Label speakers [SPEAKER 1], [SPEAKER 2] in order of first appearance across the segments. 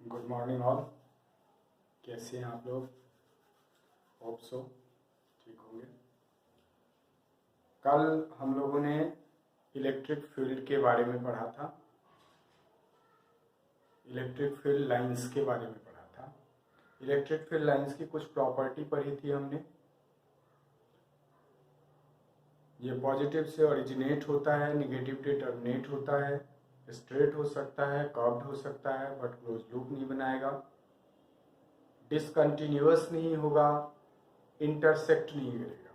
[SPEAKER 1] Good morning all. कैसे हैं आप लोग? होप सो ठीक होंगे। कल हम लोगों ने इलेक्ट्रिक फील्ड के बारे में पढ़ा था, इलेक्ट्रिक फील्ड लाइंस के बारे में पढ़ा था। इलेक्ट्रिक फील्ड लाइंस की कुछ प्रॉपर्टी पढ़ी थी हमने। ये पॉजिटिव से ओरिजिनेट होता है, निगेटिव से टर्मिनेट होता है, स्ट्रेट हो सकता है, कर्व्ड हो सकता है, बट क्लोज लूप नहीं बनाएगा, डिसकंटिन्यूअस नहीं होगा, इंटरसेक्ट नहीं करेगा।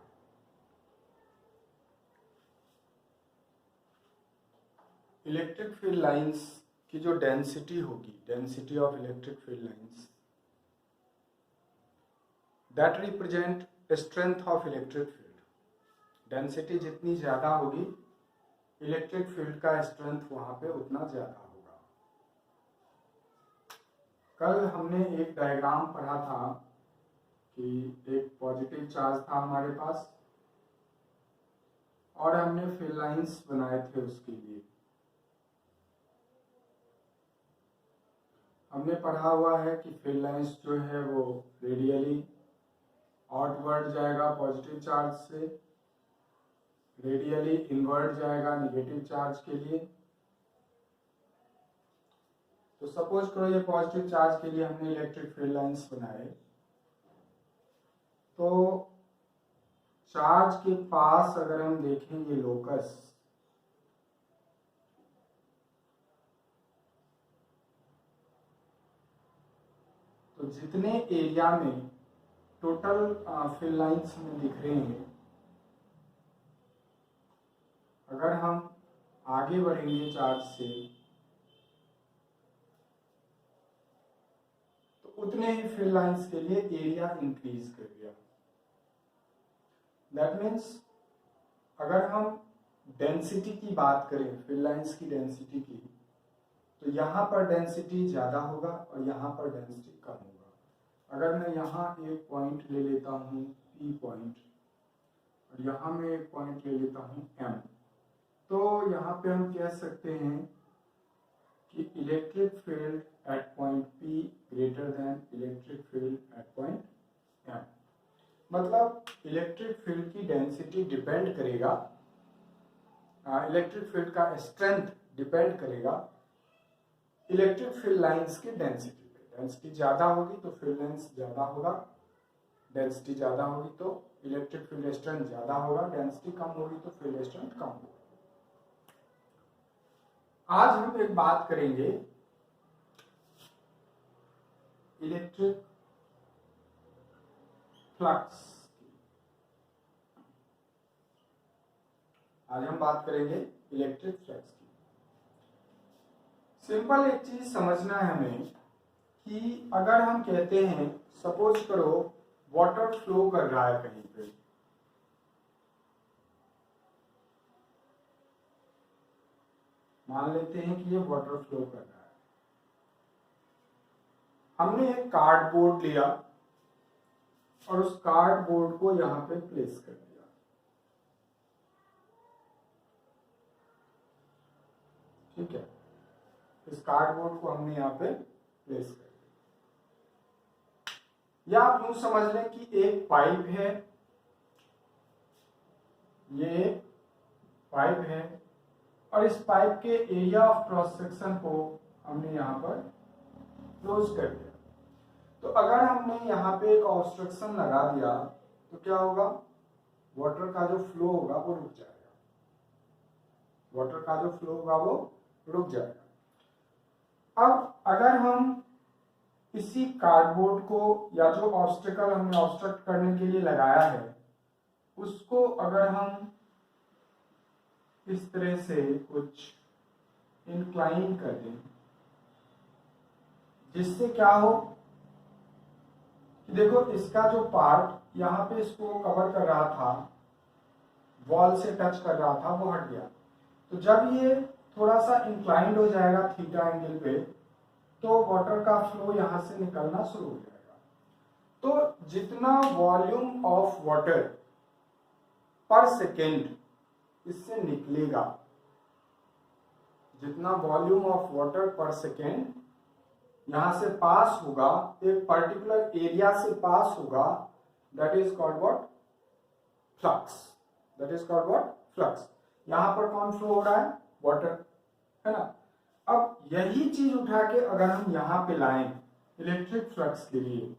[SPEAKER 1] इलेक्ट्रिक फील्ड लाइंस की जो डेंसिटी होगी, density of electric field lines, that represent strength of electric field. Density जितनी ज़्यादा होगी, इलेक्ट्रिक फील्ड का स्ट्रेंथ वहाँ पे उतना ज़्यादा होगा। कल हमने एक डायग्राम पढ़ा था कि एक पॉजिटिव चार्ज था हमारे पास और हमने फील्ड लाइंस बनाए थे उसके लिए। हमने पढ़ा हुआ है कि फील्ड लाइंस जो है वो रेडियली आउटवर्ड जाएगा पॉजिटिव चार्ज से, रेडियली इनवर्ड जाएगा नेगेटिव चार्ज के लिए। तो सपोज करो ये पॉजिटिव चार्ज के लिए हमने इलेक्ट्रिक फील्ड लाइंस बनाए, तो चार्ज के पास अगर हम देखें ये लोकस, तो जितने एरिया में टोटल फील्ड लाइंस हमें दिख रहे हैं, अगर हम आगे बढ़ेंगे चार्ज से तो उतने ही फील्ड लाइंस के लिए एरिया इंक्रीज कर गया। दैट मीन्स अगर हम डेंसिटी की बात करें, फील्ड लाइंस की डेंसिटी की, तो यहाँ पर डेंसिटी ज़्यादा होगा और यहाँ पर डेंसिटी कम होगा। अगर मैं यहाँ एक पॉइंट ले लेता हूँ P पॉइंट और यहाँ मैं एक पॉइंट ले लेता हूँ M, तो यहाँ पे हम कह सकते हैं कि electric field at point P greater than electric field at point M। मतलब इलेक्ट्रिक फील्ड की डेंसिटी डिपेंड करेगा, इलेक्ट्रिक फील्ड का स्ट्रेंथ डिपेंड करेगा इलेक्ट्रिक फील्ड लाइंस की डेंसिटी पे। डेंसिटी ज़्यादा होगी तो फील्ड लाइंस ज़्यादा होगा, डेंसिटी ज़्यादा होगी तो इलेक्ट्रिक फील्ड स्ट्रेंथ ज़्यादा होगा, डेंसिटी कम होगी तो फील्ड स्ट्रेंथ कम होगा। आज हम एक बात करेंगे इलेक्ट्रिक फ्लक्स की। आज हम बात करेंगे इलेक्ट्रिक फ्लक्स की। सिंपल एक चीज समझना है हमें कि अगर हम कहते हैं, सपोज करो वाटर फ्लो कर रहा है कहीं पे, मान लेते हैं कि ये वाटर फ्लो कर रहा है। हमने एक कार्डबोर्ड लिया और उस कार्डबोर्ड को यहां पे प्लेस कर दिया। ठीक है, इस कार्डबोर्ड को हमने यहाँ पे प्लेस कर दिया। या आप यूं समझ लें कि एक पाइप है, ये एक पाइप है और इस पाइप के एरिया ऑफ क्रॉस सेक्शन को हमने यहाँ पर क्लोज कर दिया। तो अगर हमने यहाँ पे एक ऑब्स्ट्रक्शन लगा दिया तो क्या होगा, वाटर का जो फ्लो होगा वो रुक जाएगा, वाटर का जो फ्लो होगा वो रुक जाएगा। अब अगर हम इसी कार्डबोर्ड को या जो ऑब्स्टेकल हमने ऑब्स्ट्रक्ट करने के लिए लगाया है उसको अगर हम इस तरह से कुछ इंक्लाइन कर दें, जिससे क्या हो कि देखो इसका जो पार्ट यहाँ पे इसको कवर कर रहा था, वॉल से टच कर रहा था, वो हट गया। तो जब ये थोड़ा सा इंक्लाइंड हो जाएगा थीटा एंगल पे, तो वाटर का फ्लो यहां से निकलना शुरू हो जाएगा। तो जितना वॉल्यूम ऑफ वाटर पर सेकेंड इससे निकलेगा, जितना वॉल्यूम ऑफ वाटर पर सेकेंड यहां से पास होगा, एक पर्टिकुलर एरिया से पास होगा, that is called what, flux. That is called what, flux. यहां पर कौन फ्लो हो रहा है, वाटर, है ना। अब यही चीज उठा के अगर हम यहां पे लाएं इलेक्ट्रिक फ्लक्स के लिए,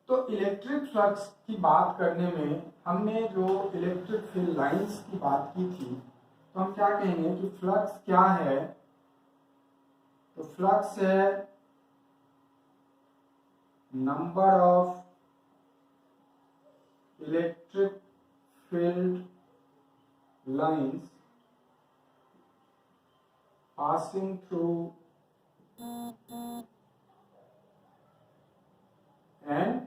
[SPEAKER 1] तो इलेक्ट्रिक फ्लक्स की बात करने में हमने जो इलेक्ट्रिक फील्ड लाइंस की बात की थी, तो हम क्या कहेंगे कि फ्लक्स क्या है, तो फ्लक्स है number of electric field lines passing through an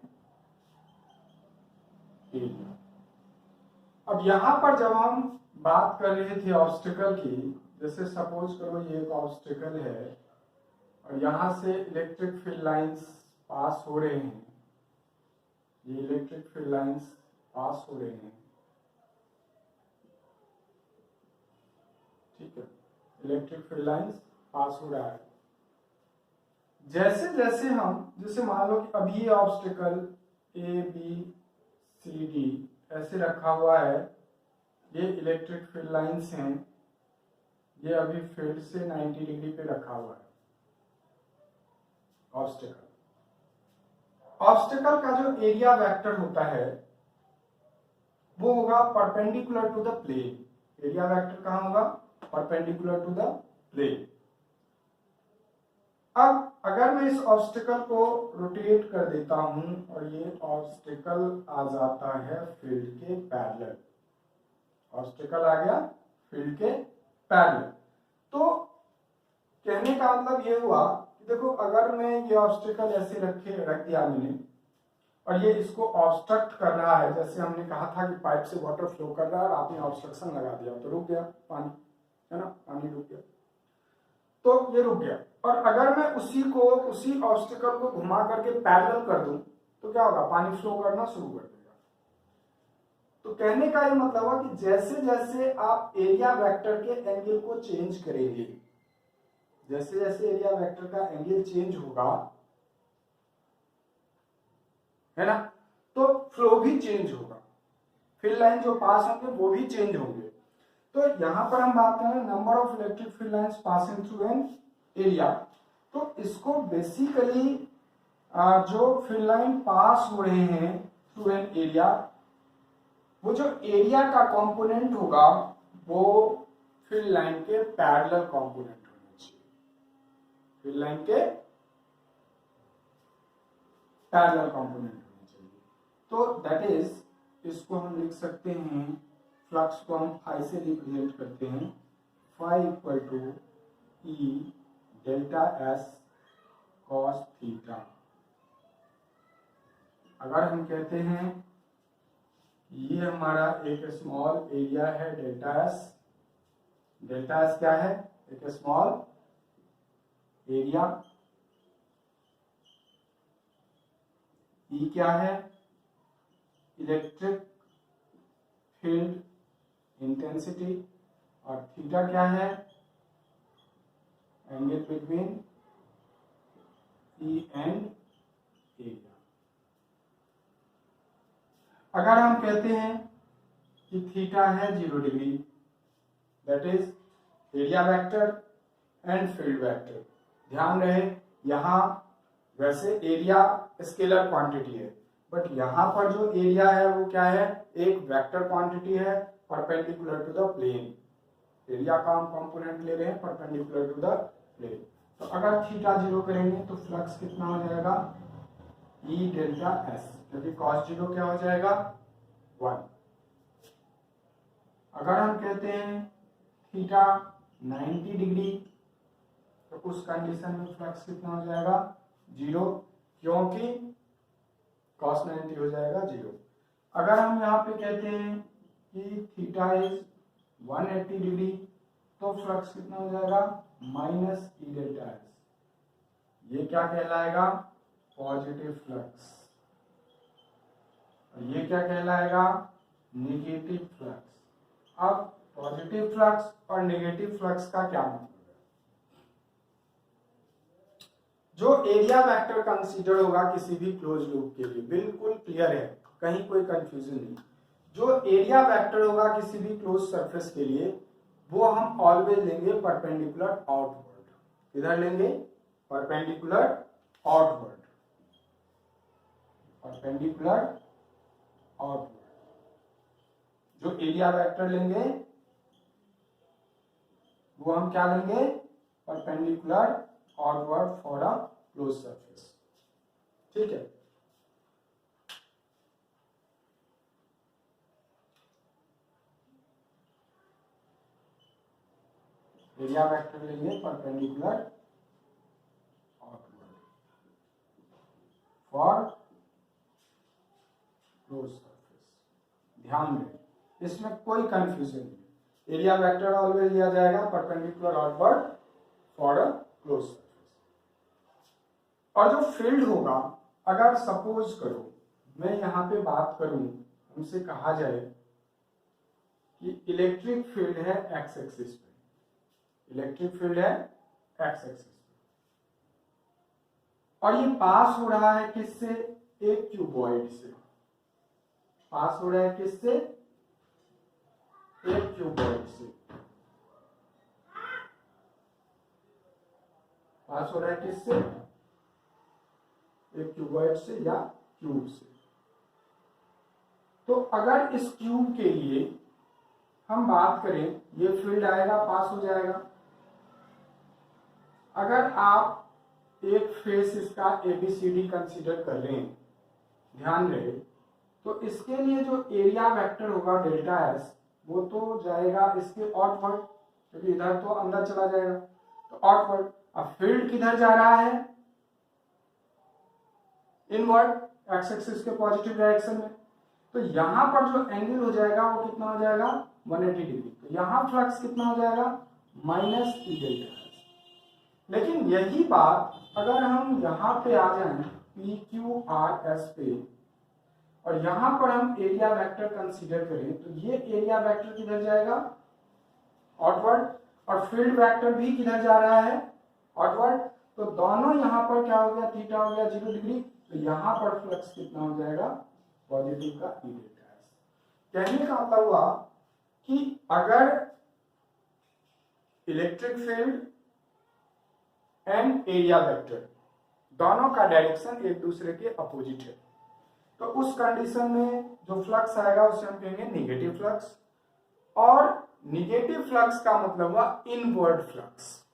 [SPEAKER 1] area. अब यहां पर जब हम बात कर रहे थे ऑब्स्टिकल की, जैसे सपोज करो ये एक ऑब्स्टिकल है और यहां से इलेक्ट्रिक फील्ड लाइंस पास हो रहे हैं, ये इलेक्ट्रिक फील्ड लाइंस पास हो रहे हैं, ठीक है, इलेक्ट्रिक फील्ड लाइंस पास हो रहा है। जैसे जैसे हम, जैसे मान लो कि अभी ये obstacle A B C D ऐसे रखा हुआ है, ये इलेक्ट्रिक फील्ड लाइंस हैं, ये अभी फील्ड से 90 डिग्री पे रखा हुआ है ऑब्स्टिकल। ऑब्स्टिकल का जो एरिया वेक्टर होता है वो होगा perpendicular to the plane. Area vector कहां होगा, परपेंडिकुलर टू द प्लेन। अब अगर मैं इस ऑब्स्टिकल को रोटेट कर देता हूं और ये ऑब्स्टिकल आ जाता है फील्ड के पैरेलल, ऑब्स्टिकल आ गया फील्ड के पैरेलल, तो कहने का मतलब ये हुआ कि देखो अगर मैं ये ऑब्स्टिकल ऐसे रख दिया मैंने और ये इसको ऑब्स्ट्रक्ट कर रहा है, जैसे हमने कहा था कि पाइप से वाटर फ्लो कर रहा है और आपने ऑब्स्ट्रक्शन लगा दिया तो रुक गया पानी, है ना, पानी रुक गया, तो ये रुक गया। और अगर मैं उसी ऑब्स्टिकल को घुमा करके पैरेलल कर दूं तो क्या होगा, पानी फ्लो करना शुरू कर देगा। तो कहने का ये मतलब हुआ कि जैसे जैसे आप एरिया वेक्टर के एंगल को चेंज करेंगे, जैसे जैसे एरिया वेक्टर का एंगल चेंज होगा, है ना, तो फ्लो भी चेंज होगा, फील्ड लाइन जो पास होंगे वो भी चेंज होंगे। तो यहां पर हम बात करें number of electric field lines passing through an area, तो इसको बेसिकली जो फील्ड लाइन पास हो रहे हैं थ्रू एन एरिया, वो जो एरिया का कंपोनेंट होगा वो फील्ड लाइन के पैरेलल कंपोनेंट होना चाहिए, फील्ड लाइन के पैरेलल कंपोनेंट होना चाहिए। तो दैट इज, इसको हम लिख सकते हैं, फ्लक्स को हम फाई से रिप्रेजेंट करते हैं, phi equal to E delta S cos theta. अगर हम कहते हैं ये हमारा एक स्मॉल एरिया है डेल्टा एस, डेल्टा एस क्या है, एक स्मॉल एरिया, ई क्या है, इलेक्ट्रिक फील्ड इंटेंसिटी, और थीटा क्या है, angle between E and area. अगर हम कहते हैं कि थीटा है 0 degree, that is area vector and field vector. ध्यान रहे यहां वैसे एरिया स्केलर क्वांटिटी है, बट यहां पर जो एरिया है वो क्या है, एक वेक्टर क्वांटिटी है perpendicular to the plane. Area का हम कंपोनेंट ले रहे हैं परपेंडिकुलर टू द प्लेन। तो अगर थीटा 0 करेंगे तो फ्लक्स कितना हो जाएगा, ई डेल्टा एस, क्योंकि कॉस 0 क्या हो जाएगा, 1। अगर हम कहते हैं थीटा 90 डिग्री, तो उस कंडीशन में फ्लक्स कितना हो जाएगा, 0, क्योंकि cos 90 हो जाएगा 0। अगर हम यहाँ पे कहते हैं कि थीटा इज 180 डिग्री, तो फ्लक्स कितना हो जाएगा, माइनस ई डेल्टा एस। ये क्या कहलाएगा, पॉजिटिव फ्लक्स, और ये क्या कहलाएगा, नेगेटिव फ्लक्स। अब पॉजिटिव फ्लक्स और नेगेटिव फ्लक्स का क्या मतलब है, जो एरिया वेक्टर कंसीडर होगा किसी भी क्लोज लूप के लिए, बिल्कुल क्लियर है, कहीं कोई कंफ्यूजन नहीं। जो एरिया वेक्टर होगा किसी भी क्लोज सरफेस के लिए वो हम ऑलवेज लेंगे परपेंडिकुलर आउटवर्ड। किधर लेंगे? Perpendicular outward, perpendicular outward. जो एरिया वेक्टर लेंगे वो हम क्या लेंगे? Perpendicular outward for a close surface. ठीक है, एरिया वेक्टर लेंगे perpendicular outward for close surface. ध्यान दें, इसमें कोई कंफ्यूजन नहीं। एरिया वेक्टर ऑलवेज लिया जाएगा perpendicular outward for a close surface. और जो फील्ड होगा, अगर सपोज करो मैं यहां पे बात करूं, हमसे कहा जाए कि इलेक्ट्रिक फील्ड है एक्स एक्सिस पे, इलेक्ट्रिक फील्ड है एक्स एक्सिस और ये पास हो रहा है किससे? एक क्यूबॉइड से। पास हो रहा है किससे? एक क्यूबॉइड से। पास हो रहा है किससे? एक क्यूबॉइड से या क्यूब से। तो अगर इस क्यूब के लिए हम बात करें, ये फील्ड आएगा, पास हो जाएगा। अगर आप एक फेस इसका ABCD कंसीडर कर रहे हैं, ध्यान रहे, तो इसके लिए जो एरिया वेक्टर होगा डेल्टा एस, वो तो जाएगा इसके आउटवर्ड, क्योंकि इधर तो अंदर चला जाएगा, तो आउटवर्ड। अब फील्ड किधर जा रहा है? इनवर्ड, एक्स एक्सिस के पॉजिटिव डायरेक्शन में। तो यहां पर जो एंगल हो जाएगा वो कितना हो जाएगा? 180 डिग्री। तो यहां फ्लक्स कितना हो जाएगा? माइनस ई डेल्टा एस। लेकिन यही बात अगर हम यहां पे आ जाएं PQRS पे और यहां पर हम एरिया वेक्टर कंसीडर करें, तो ये एरिया वेक्टर किधर जाएगा? आउटवर्ड। और फील्ड वेक्टर भी किधर जा रहा है? आउटवर्ड। तो दोनों यहां पर क्या हो गया? थीटा हो गया 0 डिग्री। तो यहां पर फ्लक्स कितना हो जाएगा? पॉजिटिव का ई डेल्टा एस। कहने का मतलब हुआ कि अगर electric field and area vector दोनों का डायरेक्शन एक दूसरे के अपोजिट है, तो उस कंडीशन में जो फ्लक्स आएगा उसे हम कहेंगे नेगेटिव फ्लक्स। और नेगेटिव फ्लक्स का मतलब हुआ इनवर्ड फ्लक्स।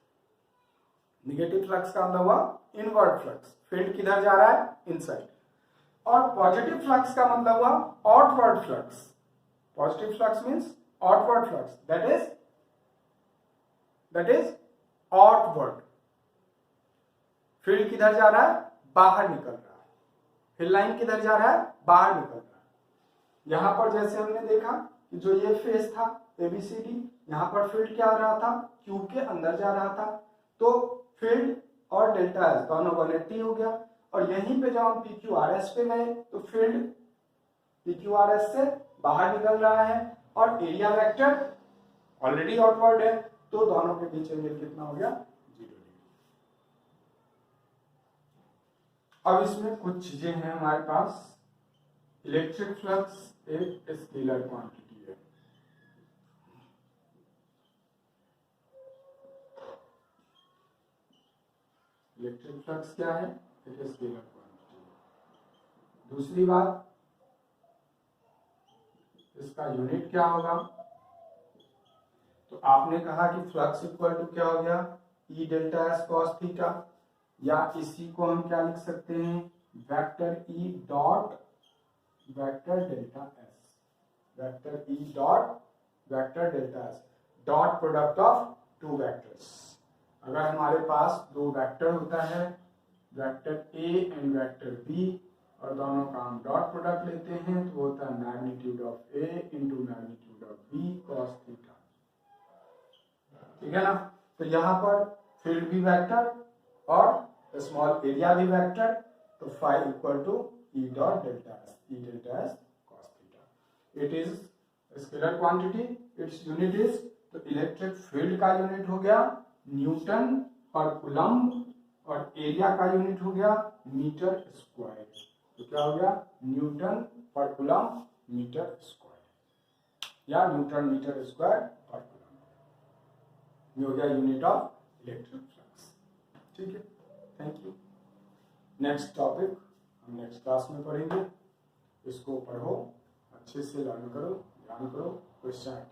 [SPEAKER 1] नेगेटिव फ्लक्स का मतलब हुआ इनवर्ड फ्लक्स, फील्ड किधर जा रहा है? इनसाइड। और पॉजिटिव फ्लक्स का मतलब हुआ outward flux. Positive flux means outward flux, that is outward. Field किधर जा रहा है? बाहर निकल रहा है। फील्ड लाइन किधर जा रहा है? बाहर निकल रहा है। यहां पर जैसे हमने देखा कि जो ये फेस था ABCD, यहां पर फील्ड क्या हो रहा था? क्यूब के अंदर जा रहा था। तो फील्ड और डेल्टा एस दोनों 180 हो गया। और यहीं पे जब हम PQRS पे गए तो फील्ड PQRS से बाहर निकल रहा है और एरिया वेक्टर ऑलरेडी आउटवर्ड है, तो दोनों के बीच एंगल कितना हो गया? 0 डिग्री। अब इसमें कुछ चीजें हैं हमारे पास। इलेक्ट्रिक फ्लक्स एक स्केलर क्वांटिटी है। इलेक्ट्रिक फ्लक्स क्या है? एक स्केलर क्वांटिटी है। दूसरी बात, इसका यूनिट क्या होगा? तो आपने कहा कि फ्लक्स इक्वल टू क्या हो गया? E delta S cos theta, या इसी को हम क्या लिख सकते हैं? Vector E dot vector delta S, vector E dot vector delta S, dot product of two vectors. अगर हमारे पास दो वेक्टर होता है, vector A and vector B, और दोनों का हम डॉट प्रोडक्ट लेते हैं, तो होता है magnitude of A into magnitude of B cos theta. ठीक है ना? तो यहाँ पर फील्ड भी वेक्टर और स्मॉल एरिया भी वेक्टर, तो phi equal to E dot delta S, E delta S cos theta. It is scalar quantity, its unit is, तो इलेक्ट्रिक फील्ड का यूनिट हो गया न्यूटन पर कूलम्ब और एरिया का यूनिट हो गया मीटर स्क्वायर, तो क्या हो गया न्यूटन पर कूलम मीटर स्क्वायर या न्यूटन मीटर स्क्वायर पर कूलम, ये हो गया यूनिट ऑफ इलेक्ट्रिक फ्लक्स। ठीक है, थैंक यू। नेक्स्ट टॉपिक हम नेक्स्ट क्लास में पढ़ेंगे, इसको पढ़ो अच्छे से, लर्न करो, ध्यान करो, क्वेश्चन